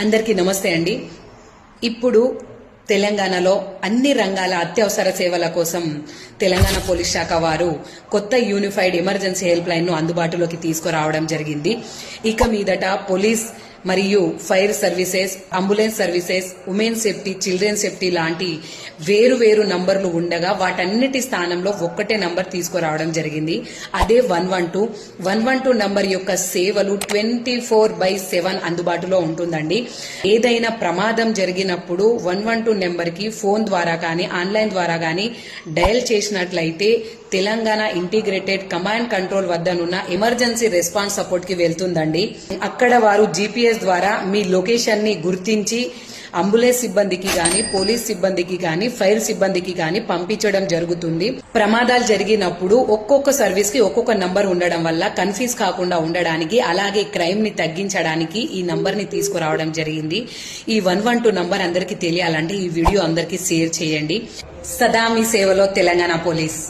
అందరికీ నమస్తే అండి. ఇప్పుడు తెలంగాణలో అన్ని రంగాల అత్యవసర సేవల కోసం తెలంగాణ పోలీస్ శాఖ వారు కొత్త యూనిఫైడ్ ఎమర్జెన్సీ హెల్ప్ లైన్ ను అందుబాటులోకి తీసుకురావడం జరిగింది. ఇక మీదట పోలీస్ మరియు fire services, ambulance services, women safety, children safety లాంటి వేరు నంబర్లు ఉండగా వాటన్నిటి స్థానంలో ఒక్కటే నంబర్ తీసుకురావడం జరిగింది. అదే 112. 112 నంబర్ యొక్క సేవలు 24/7 అందుబాటులో ఉంటుందండి. ఏదైనా ప్రమాదం జరిగినప్పుడు 112 నెంబర్ కి ఫోన్ ద్వారా కానీ ఆన్లైన్ ద్వారా కానీ డయల్ చేసినట్లయితే తెలంగాణ ఇంటిగ్రేటెడ్ కమాండ్ కంట్రోల్ వద్దనున్న ఎమర్జెన్సీ రెస్పాన్స్ సపోర్ట్ కి వెళ్తుందండి. అక్కడ వారు GPS ద్వారా మీ లొకేషన్ ని గుర్తించి అంబులెన్స్ సిబ్బందికి గాని, పోలీస్ సిబ్బందికి గాని, ఫైర్ సిబ్బందికి గాని పంపించడం జరుగుతుంది. ప్రమాదాలు జరిగినప్పుడు ఒక్కొక్క సర్వీస్ కి ఒక్కొక్క నంబర్ ఉండడం వల్ల కన్ఫ్యూజ్ కాకుండా ఉండడానికి, అలాగే క్రైమ్ ని తగ్గించడానికి ఈ నంబర్ ని తీసుకురావడం జరిగింది. ఈ 112 నంబర్ అందరికీ తెలియాలంటే ఈ వీడియో అందరికీ షేర్ చేయండి. సదా మీ సేవలో తెలంగాణ పోలీస్.